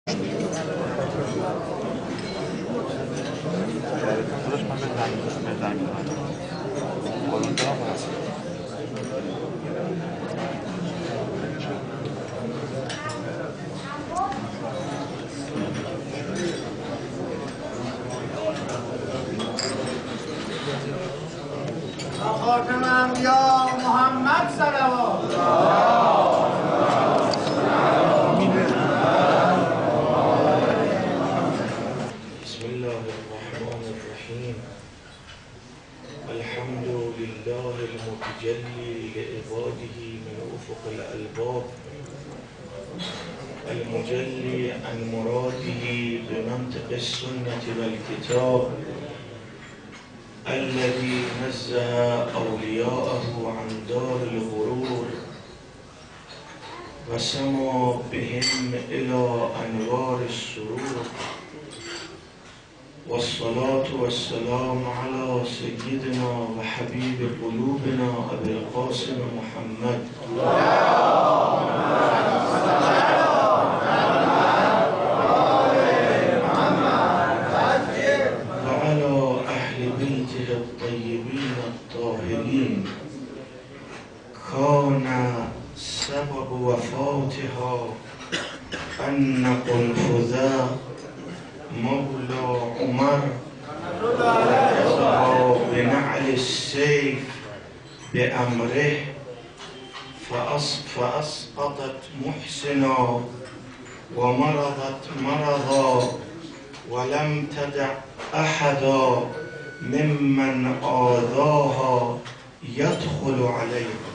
خاتم انبیا محمد صلوات بسم الله الرحمن الرحیم. الحمد لله المتجلی لعباده من افق الالباب المجلی عن مراده بمنطق السنة والكتاب الذي نزه أولياءه عن دار الغرور وسمى بهم إلى أنوار السرور والصلاة والسلام على سيدنا وحبيب قلوبنا أبي القاسم محمد وعلى أهل بيته الطيبين الطاهرين. كان سبب وفاتها أن قنفذا مولى عمر رضى بنعل السيف بأمره فأسقطت محسنا ومرضت مرضا ولم تدع أحدا ممن آذاها يدخل عليها.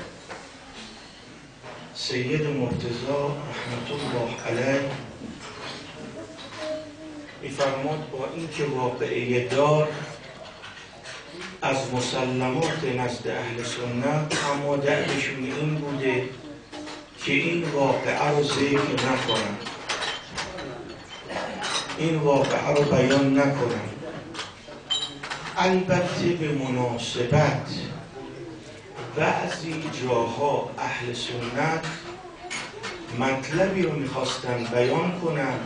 سید مرتضی رحمت الله علیه می‌فرماد با اینکه واقعه دار از مسلمات نزد اهل سنت، اما دعوشون این بوده که این واقعه رو ذکر نکنن، این واقعه رو بیان نکنن. البته به مناسبت بعضی جاها اهل سنت مطلبی رو میخواستن بیان کنن،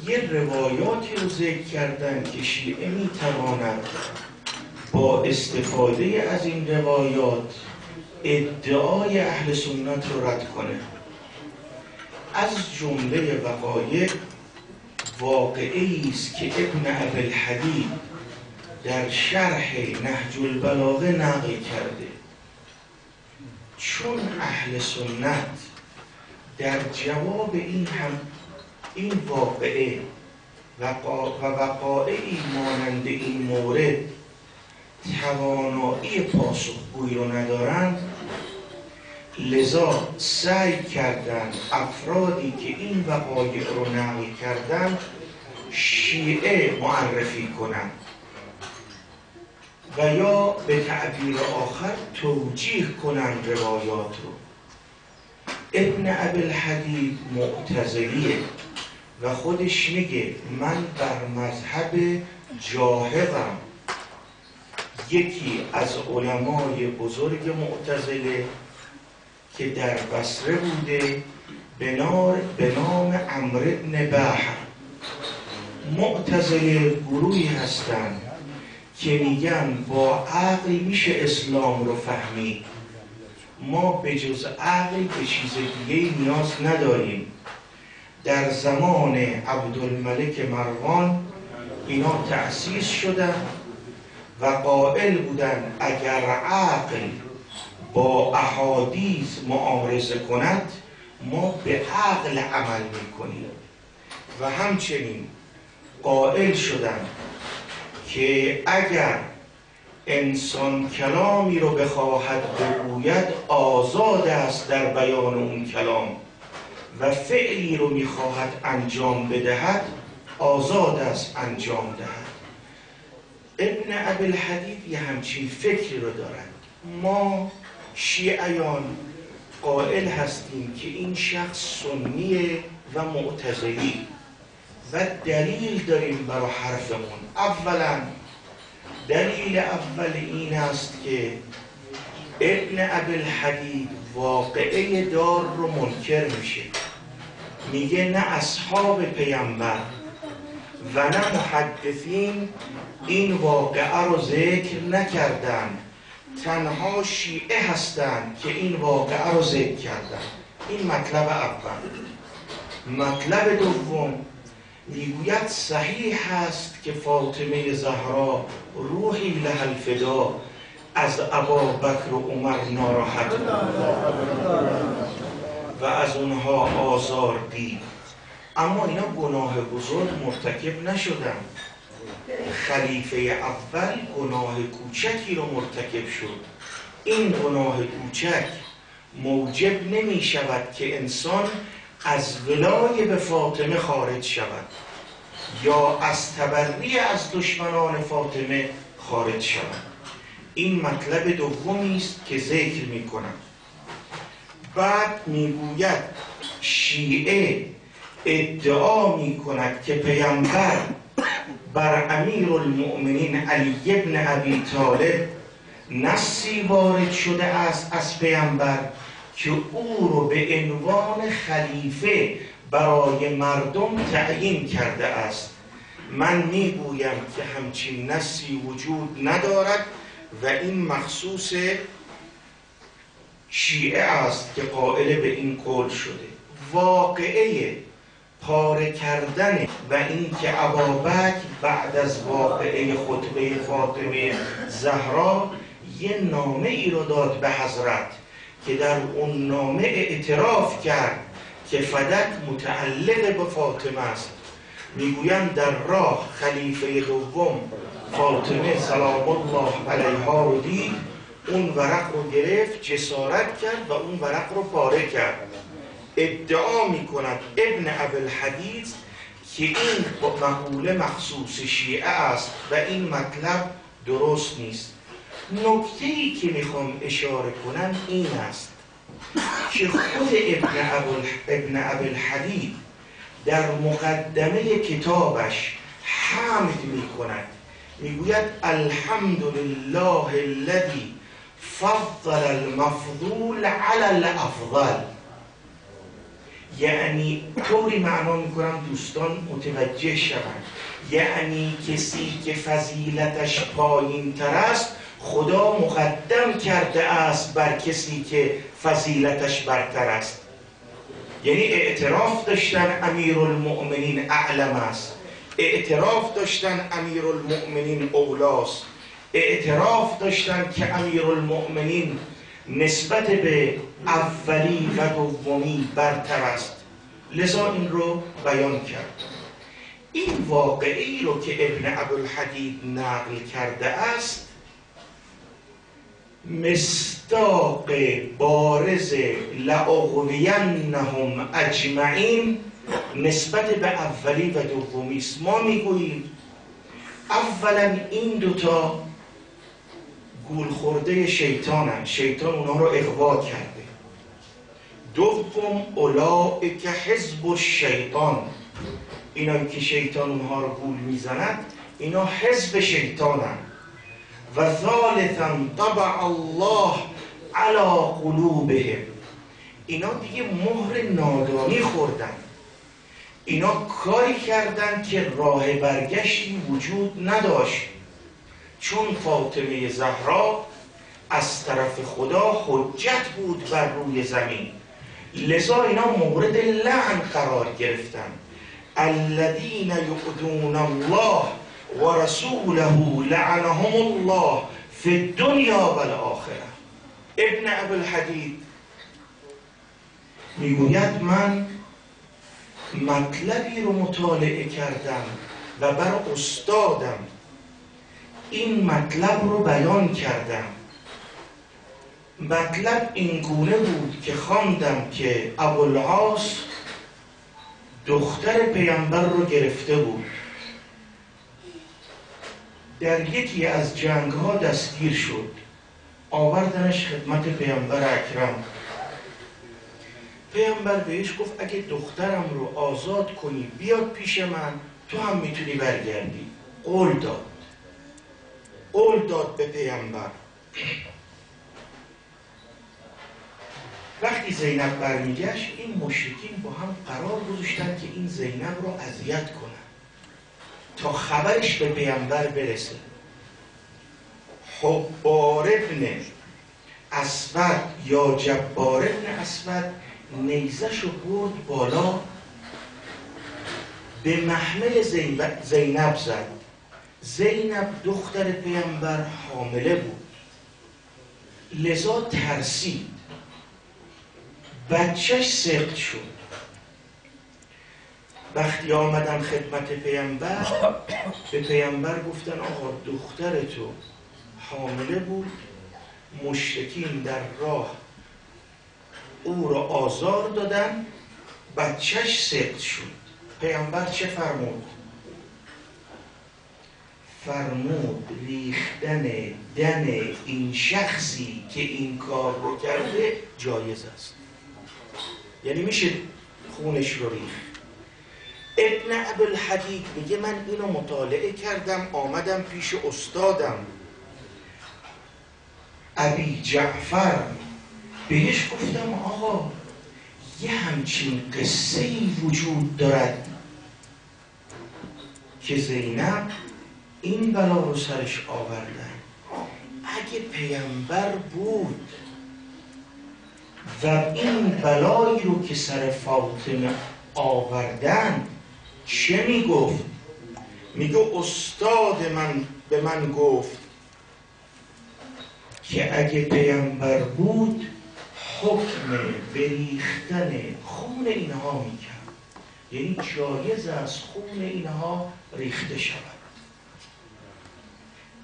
یه روایاتی رو ذکر کردن که شیعه میتواند با استفاده از این روایات ادعای اهل سنت رو رد کنه. از جمله وقایع واقعی است که ابن ابوالحدید در شرح نهج البلاغه نقل کرده. چون اهل سنت در جواب این واقعه و وقایعی مانند این مورد توانایی پاسخگویی رو ندارند، لذا سعی کردند افرادی که این وقایع رو نقل کردند شیعه معرفی کنند و یا به تعبیر آخر توجیه کنند روایات رو. ابن ابوالحدید معتزلیه و خودش میگه من بر مذهب جاهقم. یکی از علمای بزرگ معتزله که در بصره بوده به نام عمرو بن بحر. معتزله گروهی هستند که میگن با عقل میشه اسلام رو فهمید، ما به جز عقل به چیز دیگه نیاز نداریم. در زمان عبدالملک مروان اینا تأسیس شدن و قائل بودن اگر عقل با احادیث معارضه کند ما به عقل عمل میکنیم، و همچنین قائل شدن که اگر انسان کلامی رو بخواهد بگوید آزاد است در بیان اون کلام و فعلی رو میخواهد انجام بدهد آزاد است انجام دهد. ابن ابوالحدید یه همچین فکری رو دارند. ما شیعیان قائل هستیم که این شخص سنیه و معتزلی و دلیل داریم برای حرفمون. اولا دلیل اول این است که ابن ابوالحدید واقعه دار رو منکر میشه میگه نه اصحاب پیامبر و نه محدثین این واقعه رو ذکر نکردن، تنها شیعه هستند که این واقعه رو ذکر کردن. این مطلب اول. مطلب دوم میگوید صحیح است که فاطمه زهرا روحی لها الفدا از ابابکر و عمر ناراحت بود و از اونها آزار دید، اما اینا گناه بزرگ مرتکب نشدن. خلیفه اول گناه کوچکی رو مرتکب شد. این گناه کوچک موجب نمی شود که انسان از ولای به فاطمه خارج شود یا از تبری از دشمنان فاطمه خارج شود. این مطلب دومی است که ذکر می کنم. بعد میگوید شیعه ادعا می کند که پیامبر بر امیرالمؤمنین علی ابن ابی طالب نصی وارد شده است از پیامبر که او رو به عنوان خلیفه برای مردم تعیین کرده است. من میگویم که همچین نصی وجود ندارد و این مخصوص شیعه است که قائل به این قول شده. واقعه پاره کردن و اینکه ابابکر بعد از واقعه خطبه فاطمه زهرا یه نامه ای رو داد به حضرت که در اون نامه اعتراف کرد که فدک متعلق به فاطمه است. میگویند در راه خلیفه دوم فاطمه سلام الله علیها رو دید، اون ورق رو گرفت، جسارت کرد و اون ورق رو پاره کرد. ادعا می کند ابن ابوالحدیث که این مقوله مخصوص شیعه است و این مطلب درست نیست. نکته‌ای که میخوام اشاره کنم این است که خود ابن ابوالحدیث در مقدمه کتابش حمد می کند، میگوید الحمدلله الذی فضل المفضول علی الافضل. یعنی طوری معنا میکنم دوستان متوجه شوند، یعنی کسی که فضیلتش پایین تر است خدا مقدم کرده است بر کسی که فضیلتش برتر است. یعنی اعتراف داشتن امیرالمؤمنین اعلم است، اعتراف داشتن امیرالمؤمنین اولاست، اعتراف داشتن که امیرالمؤمنین نسبت به اولی و دومی برتر است. لذا این رو بیان کرد. این واقعی رو که ابن ابوالحدیث نقل کرده است مصداق بارز لأغوینهم اجمعین نسبت به اولی و دومی است. ما میگوییم اولا این دوتا گول خورده شیطانن، شیطان اونها رو اغوا کرده. دوم اولئک حزب الشیطان، اینا که شیطان اونها رو گول میزند اینا حزب شیطانن. و ثالثا طبع الله علی قلوبهم، اینا دیگه مهر نادانی خوردن، اینا کاری کردن که راه برگشتی وجود نداشت، چون فاطمه زهرا از طرف خدا حجت بود بر روی زمین، لذا اینا مورد لعن قرار گرفتن. الذین یؤذون الله و رسوله لعنهم الله فی الدنیا و الآخره. ابن ابوالحدیث میگوید من مطلبی رو مطالعه کردم و بر استادم این مطلب رو بیان کردم. مطلب این گونه بود که خواندم که ابوالعاص دختر پیامبر رو گرفته بود، در یکی از جنگ ها دستگیر شد، آوردنش خدمت پیامبر اکرم. پیامبر بهش گفت اگه دخترم رو آزاد کنی بیاد پیش من تو هم میتونی برگردی. قول داد به پیامبر. وقتی زینب برمیگشت این مشرکین با هم قرار گذاشتن که این زینب رو اذیت کنن تا خبرش به پیامبر برسه. حبار ابن اسود یا جبار ابن اسود نیزش رو برد بالا، به محمل زینب زد. زینب دختر پیامبر حامله بود، لذا ترسید، بچهش سقط شد. وقتی آمدن خدمت پیامبر، به پیامبر گفتن آقا دختر تو حامله بود، مشرکین در راه او را آزار دادن، بچهش سقط شد. پیامبر چه فرمود؟ فرمود ریختن دم این شخصی که این کار رو کرده جایز است، یعنی میشه خونش رو ریخت. ابن ابوالحدید میگه من اینو مطالعه کردم، آمدم پیش استادم ابی جعفر، بهش گفتم آقا یه همچین قصه‌ای وجود دارد که زینب این بلا رو سرش آوردن، اگه پیامبر بود و این بلایی رو که سر فاطمه آوردن چه میگفت؟ میگه استاد من به من گفت که اگه پیامبر بود حکم بریختن خون اینها میکرد، یعنی جایز از خون اینها ریخته شود.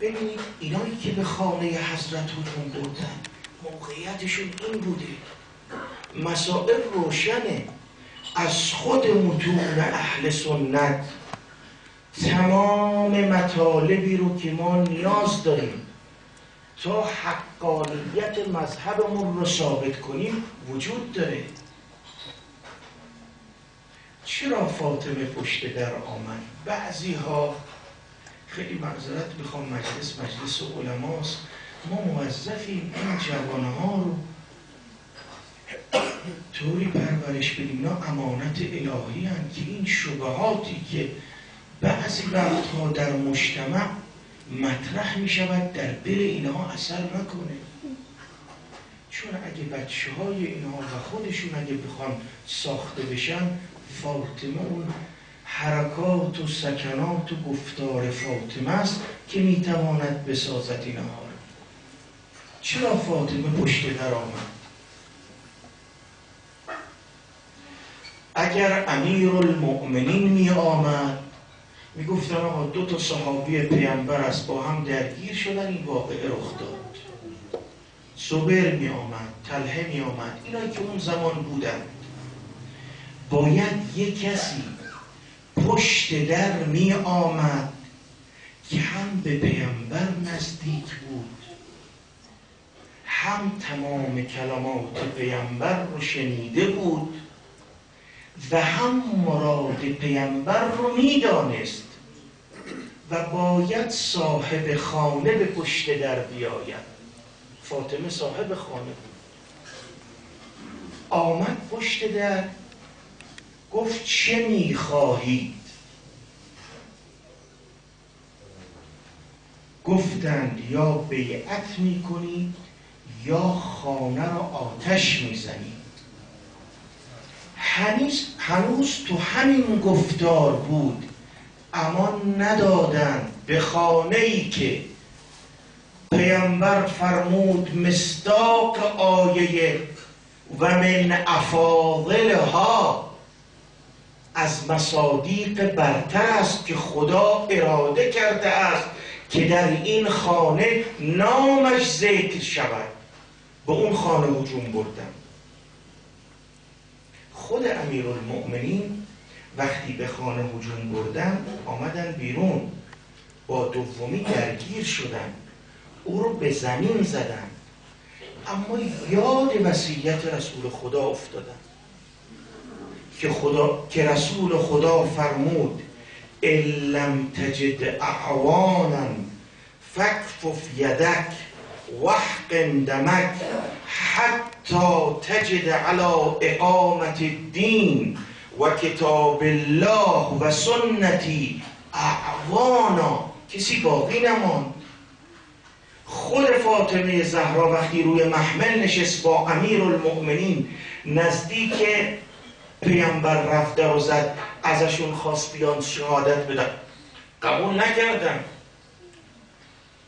ببینید اینایی که به خانه حضرت هجوم بردن موقعیتشون این بوده، مسائل روشنه، از خود متون اهل سنت تمام مطالبی رو که ما نیاز داریم تا حقانیت مذهبمون رو ثابت کنیم وجود داره. چرا فاطمه پشت در آمد؟ بعضی ها خیلی معذرت میخوام، مجلس علماست، ما موظفیم این جوانها رو طوری پرورش بدیم، اینا امانت الهی هستند که این شبهاتی که بعضی وقتها در مجتمع مطرح می شود در دل اینها اثر نکنه. چون اگه بچه های اینها و خودشون اگه بخوان ساخته بشن، فاطمه اون حرکات و سکنات و گفتار فاطمه است که می تواند بسازد اینها رو. چرا فاطمه پشت در آمد؟ اگر امیرالمؤمنین می آمد می گفتن آقا 2 صحابی پیامبر است با هم درگیر شدن، این واقعه رخ داد. زبیر می آمد، طلحه می آمد، اینایی که اون زمان بودن، باید یک کسی پشت در می آمد که هم به پیامبر نزدیک بود، هم تمام کلمات پیامبر رو شنیده بود و هم مراد پیامبر رو میدانست و باید صاحب خانه به پشت در بیاید. فاطمه صاحب خانه بود، آمد پشت در، گفت چه میخواهید؟ گفتند یا بیعت میکنید یا خانه را آتش میزنید. هنوز تو همین گفتار بود، امان ندادند به خانه‌ای که پیامبر فرمود مصداق آیه و من افاضلها، از مصادیق برتر است که خدا اراده کرده است که در این خانه نامش ذکر شود. به اون خانه هجوم بردن. خود امیرالمؤمنین وقتی به خانه هجوم بردن آمدن بیرون، با دومی درگیر شدن، او رو به زمین زدن، اما یاد وصیت رسول خدا افتادن که رسول خدا فرمود ان لم تجد اعوانا فاکفف یدک واحقن دمک حتی تا تجد علی اقامت الدین و کتاب الله و سنتی اعوانا. کسی باقی نماند. خود فاطمه زهرا وقتی روی محمل نشست با امیرالمؤمنین نزدیک پیامبر رفته و زد، ازشون خواست بیان شهادت بدن، قبول نکردن.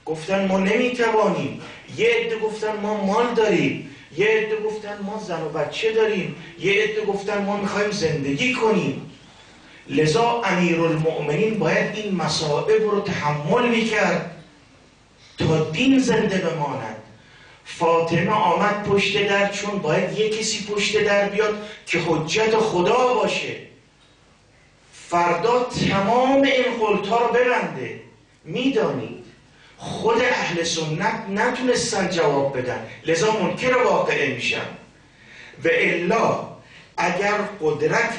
گفتن ما نمیتوانیم. یه عده گفتن ما مال داریم، یه عده گفتن ما زن و بچه داریم، یه عده گفتن ما میخوایم زندگی کنیم. لذا امیرالمؤمنین باید این مصائب رو تحمل میکرد تا دین زنده بماند. فاطمه آمد پشت در، چون باید یک کسی پشت در بیاد که حجت خدا باشه، فردا تمام این قلت‌ها رو ببنده. میدانید خود اهل سنت نتونستن جواب بدن، لذا منکر واقعه میشن. و الا اگر قدرت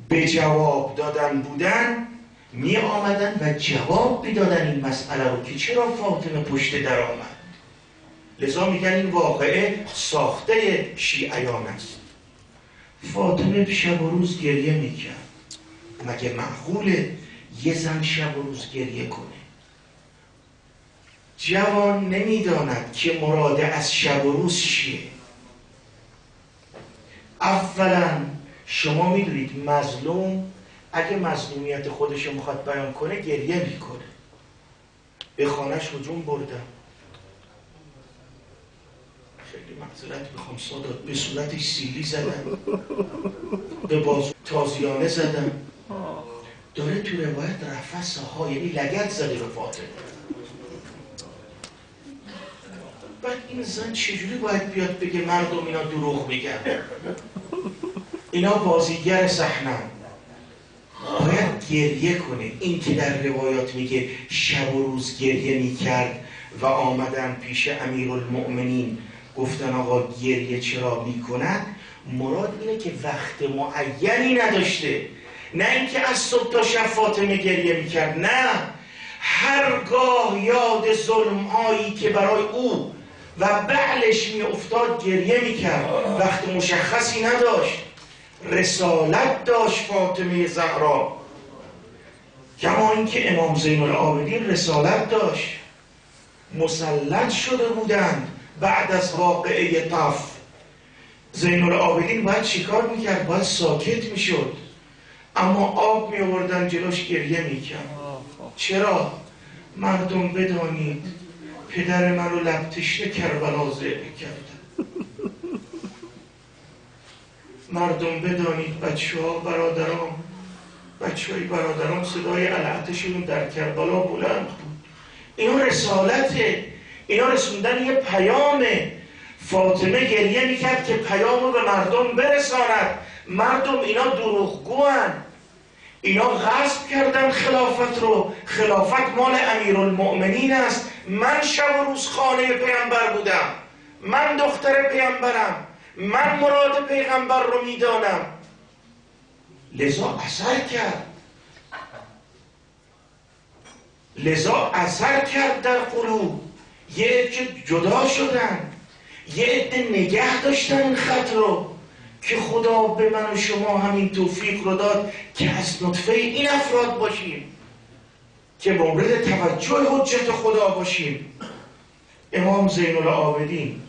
به جواب دادن بودن می آمدن و جواب میدادن این مسئله رو که چرا فاطمه پشت در آمد. لذا میگن این واقعه ساخته شیعیان است. فاطمه شب و روز گریه میکرد. مگه معقوله یه زن شب و روز گریه کنه؟ جوان نمیداند که مراد از شب و روز چیه. اولا شما میدونید مظلوم اگه مظلومیت خودش رو میخواد بیان کنه گریه میکنه. به خانهش هجوم بردم، خیلی معذرت میخوام سادات، به صورتش سیلی زدن، به بازو تازیانه زدن. داره تو روایت رفسه ها، یعنی لگد زده به فاطمه. بعد این زن چجوری باید بیاد بگه مردم اینا دروغ میگن، اینا بازیگر صحنه، باید گریه کنه. این که در روایات میگه شب و روز گریه میکرد و آمدن پیش امیرالمؤمنین گفتن آقا گریه چرا میکند، مراد اینه که وقت معینی نداشته، نه اینکه از صبح تا شب فاطمه گریه میکرد، نه، هرگاه یاد ظلمهایی که برای او و بعلش میافتاد گریه میکرد. وقت مشخصی نداشت. رسالت داشت فاطمه زهرا، کما اینکه امام زین العابدین رسالت داشت. مسلط شده بودند بعد از واقعه طف. زین العابدین باید چیکار میکرد؟ باید ساکت میشد، اما آب میآوردن جلوش گریه میکرد. چرا؟ مردم بدانید پدر من رو لب تشنه کربلا ذبح کردن. مردم بدانید بچه‌های برادرام صدای علعتشون در کربلا بلند بود. اینا رسالته، اینا رسوندن یه پیامه. فاطمه گریه میکرد که پیامو به مردم برساند. مردم اینا دروغگوان، اینا غصب کردن خلافت رو. خلافت مال امیرالمؤمنین است. من شب و روز خانه پیامبر بودم، من دختر پیامبرم، من مراد پیغمبر رو میدانم. لذا اثر کرد در قلوب. یه عده جدا شدن، یه عده نگه داشتن این خط رو که خدا به من و شما همین توفیق رو داد که از نطفه این افراد باشیم، که مورد توجه حجت خدا باشیم. امام زین العابدین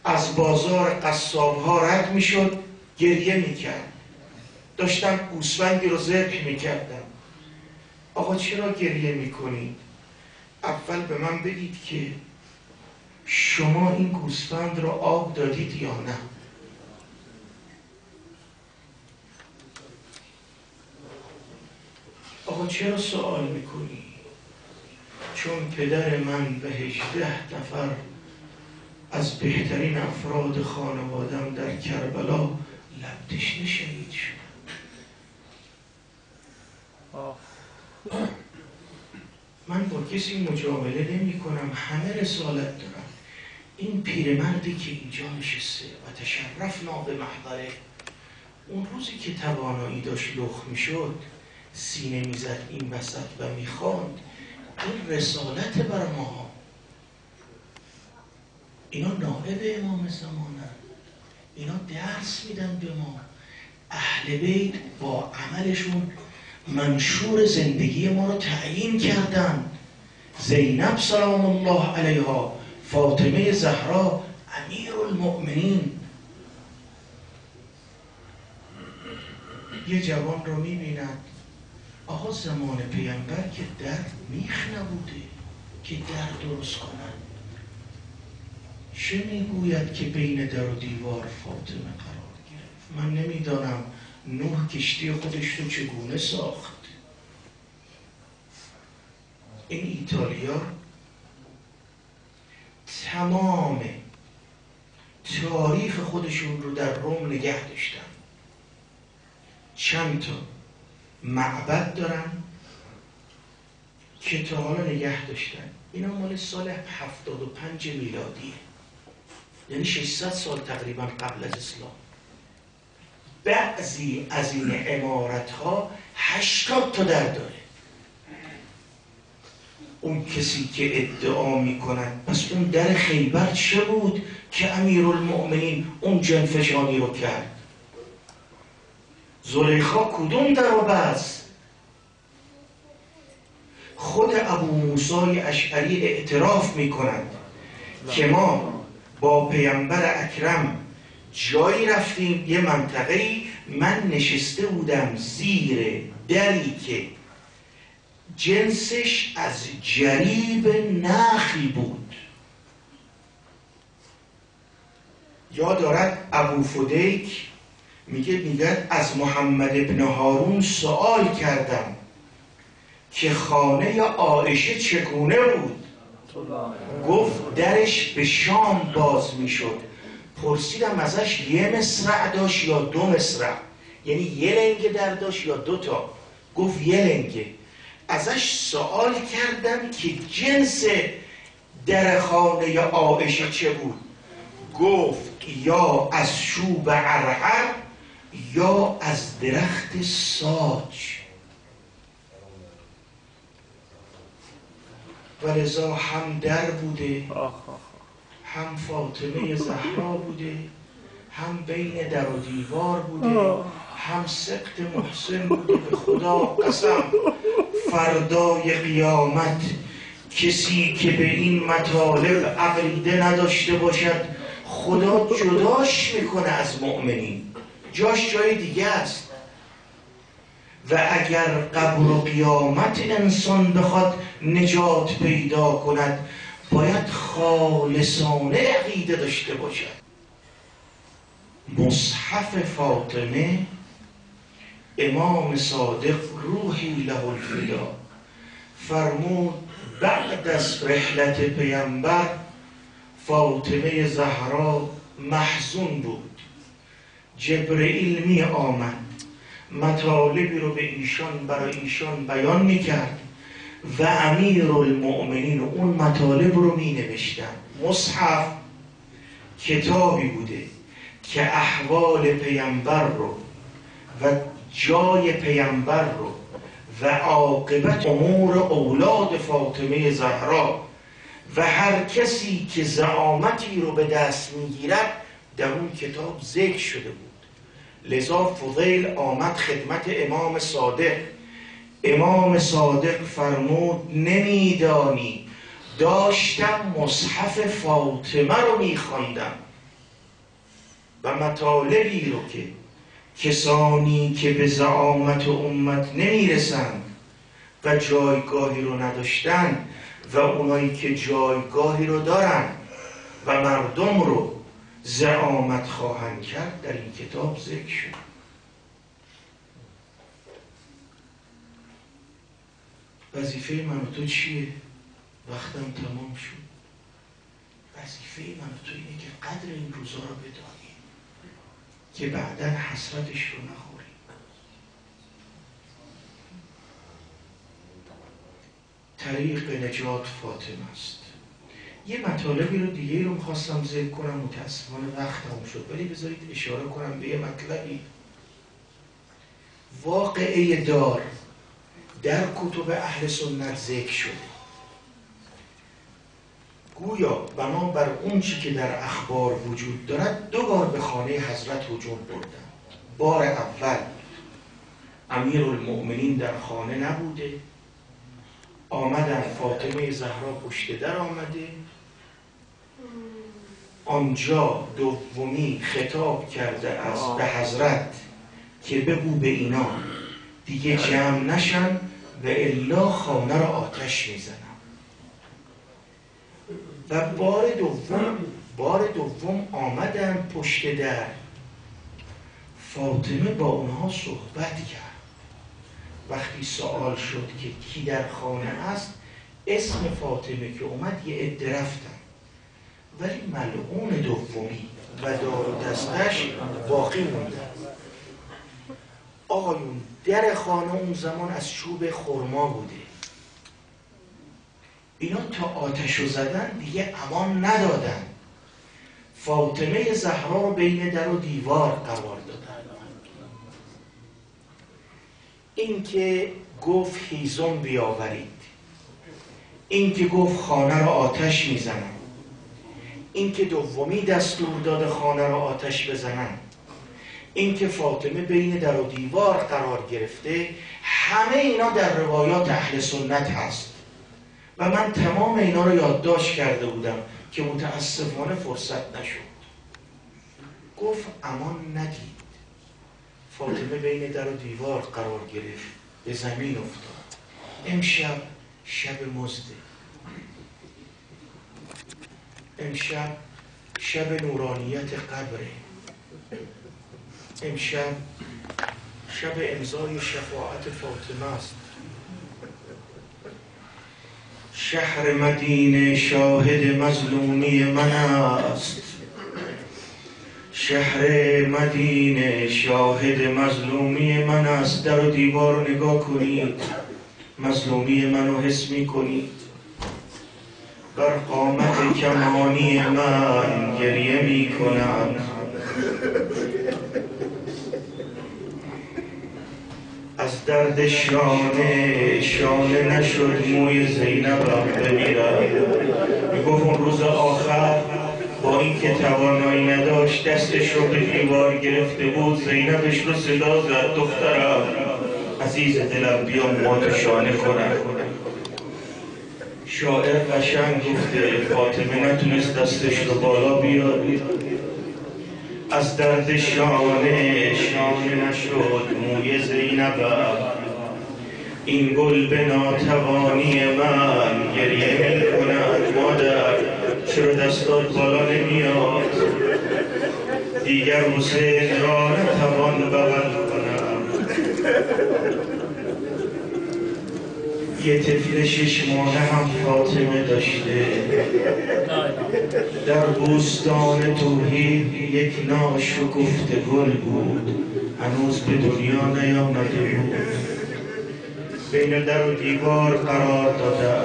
از بازار قصاب ها رد می شد، گریه می کرد. داشتن گوسفندی رو ذبح می کردن. آقا چرا گریه می کنید؟ اول به من بگید که شما این گوسفند رو آب دادید یا نه؟ آقا چرا سوال می کنی؟ چون پدر من به 18 نفر از بهترین افراد خانوادم در کربلا لب تشنه شهید شد. من با کسی مجامله نمی کنم، همه رسالت دارم. این پیرمردی که اینجا نشسته و تشرفنا به محضره، اون روزی که توانایی داشت لخ می شد، سینه می زد این وسط و می خواند. این رسالت بر ما، اینا نائب امام زمانن، اینا درس میدن به ما. اهل بیت با عملشون منشور زندگی ما رو تعیین کردن. زینب سلام الله علیها، فاطمه زهرا، امیرالمؤمنین. یه جوان رو میبیند آقا زمان پیامبر که در میخ نبوده که در درست کنن، چه میگوید که بین در و دیوار فاطمه قرار گرفت؟ من نمیدانم نوح کشتی خودش رو چگونه ساخت. این ایتالیا تمام تاریخ خودشون رو در روم نگه داشتن. چند تا معبد دارن که تا حالا نگه داشتن. اینا مال سال 75 میلادیه، یعنی 600 سال تقریبا قبل از اسلام. بعضی از این عمارت ها 80 تا در داره. اون کسی که ادعا میکنن پس اون در خیبر چه بود که امیرالمؤمنین اون جنفشانی رو کرد؟ زلیخا کدوم در رو بست؟ خود ابو موسی اشعری اعتراف میکنند که ما با پیامبر اکرم جایی رفتیم، یه منطقه‌ای، من نشسته بودم زیر دری که جنسش از جریب نخل بود. یا دارد ابو فدیک میگه از محمد ابن هارون سوال کردم که خانه عایشه چگونه بود؟ گفت درش به شام باز میشد. پرسیدم ازش یه مصرع داشت یا 2 مصرع، یعنی یه لنگه در داشت یا 2 تا؟ گفت یه لنگه. ازش سوال کردم که جنس در خانه عایشه چه بود؟ گفت یا از شوب عرعر یا از درخت ساج. ولذا هم در بوده، هم فاطمه زهرا بوده، هم بین در و دیوار بوده، هم سقط محسن بوده. به خدا قسم فردای قیامت کسی که به این مطالب عقیده نداشته باشد خدا جداش میکنه از مؤمنین، جاش جای دیگه است. و اگر قبر و قیامت انسان بخواد نجات پیدا کند باید خالصانه عقیده داشته باشد. مصحف فاطمه، امام صادق روحی له الفدا فرمود بعد از رحلت پیامبر فاطمه زهرا محزون بود. جبرئیل می آمد مطالبی رو به ایشان برای ایشان بیان می کرد و امیرالمؤمنین اون مطالب رو می نوشتن. مصحف کتابی بوده که احوال پیامبر رو و جای پیامبر رو و عاقبت امور اولاد فاطمه زهرا و هر کسی که زعامتی رو به دست میگیرد در اون کتاب ذکر شده بود. لذا فضیل آمد خدمت امام صادق. امام صادق فرمود نمیدانی داشتم مصحف فاطمه رو میخواندم و مطالبی رو که کسانی که به زعامت امت نمیرسند و جایگاهی رو نداشتن و اونایی که جایگاهی رو دارن و مردم رو زعامت خواهند کرد در این کتاب ذکر شد. وظیفه من و تو چیه؟ وقتم تمام شد. وظیفه من و تو اینه که قدر این روزا رو بدانیم که بعداً حسرتش رو نخوریم. طریق به نجات فاطمه است. یه مطالبی رو دیگه رو میخواستم ذکر کنم، متاسفانه وقت تموم شد، ولی بذارید اشاره کنم به یه مطلبی. واقعه دار در کتب اهل سنت ذکر شده. گویا بنابر اون چی که در اخبار وجود دارد 2 بار به خانه حضرت هجوم بردن. بار اول امیرالمؤمنین در خانه نبوده، آمدن، فاطمه زهرا پشت در آمده، آنجا دومی خطاب کرده است به حضرت که بگو به اینا دیگه جمع نشن و الا خانه را آتش میزنم. و بار دوم آمدن پشت در، فاطمه با اونها صحبت کرد. وقتی سوال شد که کی در خانه است، اسم فاطمه که اومد یه عده رفتن، ولی ملعون دومی و دار و دستش باقی موندن. آقایون در خانه اون زمان از چوب خرما بوده، اینا تا آتشو زدن دیگه امان ندادن، فاطمه زهرا رو بین در و دیوار قرار دادن. این که گفت هیزم بیاورید، این که گفت خانه رو آتش میزنن، این که دومی دستور داد خانه رو آتش بزنن، این که فاطمه بین در و دیوار قرار گرفته، همه اینا در روایات اهل سنت هست و من تمام اینا رو یادداشت کرده بودم که متاسفانه فرصت نشد. گفت امان ندید، فاطمه بین در و دیوار قرار گرفت، به زمین افتاد. امشب شب مزده، امشب شب نورانیت قبره، امشب شب امضای شفاعت فاطمه است. شهر مدینه شاهد مظلومی من است، شهر مدینه شاهد مظلومی من است. در و دیوار رو نگاه کنید، مظلومی منو حس می کنید. بر قامت کمانی من گریه می کنم. از درد شانه نشد موی زینبم بمیرم. میگفت اون روز آخر با اینکه توانایی نداشت دستش رو به دیوار گرفته بود، زینبش رو صدا زد دخترم عزیز دلم بیا موات شانه کنم. شاعر قشنگ گفته فاطمه نتونست دستش رو بالا بیاره، از درد شانه نشد موی زینبم. این گل به ناتوانی من گریه می کند. مادر چرا دستات بالا نمیاد؟ دیگر حسین را نتوان بغل کنم. یه طفل 6 ماهه هم فاطمه داشته، در بوستان توحید یک ناشکفته گل بود، هنوز به دنیا نیامده بود. بین در و دیوار قرار دادن.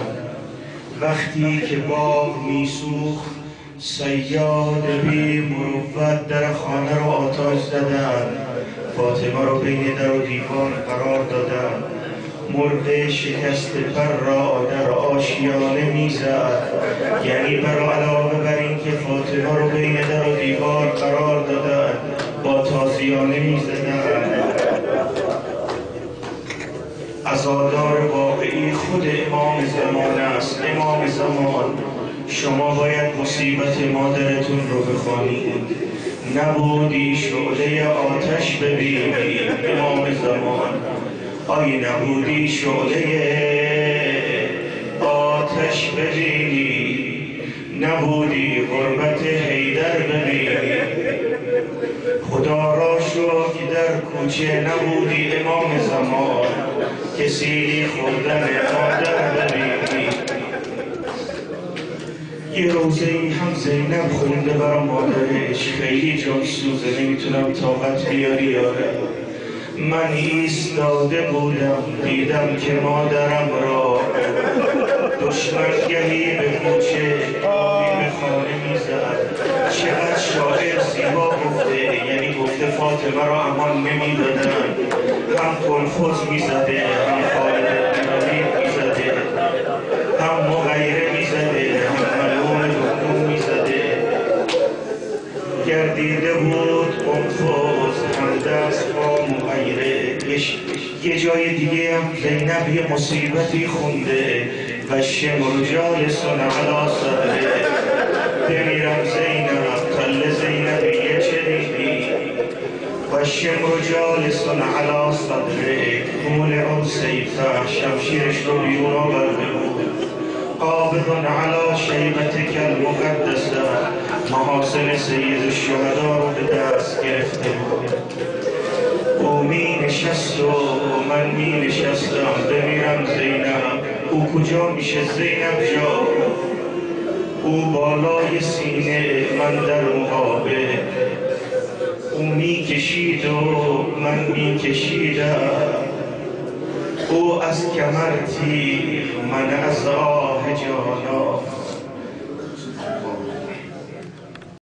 وقتی که باغ میسوخت صیاد بی مروت در خانه رو آتش زدن، فاطمه رو بین در و دیوار قرار دادن. مرغ شکست پر را در آشیانه میزد، یعنی علاوه بر این که فاطمه رو بین در و دیوار قرار دادن با تازیانه میزدن. عزادار واقعی خود امام زمان است. امام زمان شما باید مصیبت مادرتون رو بخوانید. نبودی شعله آتش ببینی امام زمان، آی نبودی شعله آتش ببینی، نبودی غربت حیدر ببینی. خدا را شکر در کوچه نبودی امام زمان که سیلی خوردن مادر ببینی. یه روزه ای هم زینب خونده برا مادرش، خیلی جان سوزه نمیتونم طاقت بیاری یاره. من ایستاده بودم دیدم که مادرم را دشمنگهی به کوچه آبی به خانه میزد. چقدر شاعر زیبا گفته، یعنی گفته فاطمه را امان نمیدادن، هم کلفوز میزده، هم خالد بن ولید میزده، هم مغیره میزده، هم ملعون قمفاز همدست با مغیره. یه جای دیگه هم زینب یه مصیبتی خونده و شمر جالسون علا صدره. بمیرم زینب تل زینبیه چریدی و شمر جالسون علا صدره. مولع سیفه شمشیرش رو بیرون آورده بود. قابض علی شیبتک المقدسه محاسن سید الشهدا رو به دست گرفته بود. او می نشست و من می نشستم بمیرم زینب. او کجا میشه زینب جا؟ او بالای سینه من در مقابل. او می کشید و من می کشیدم. او از کمر تیر من از آه جانا.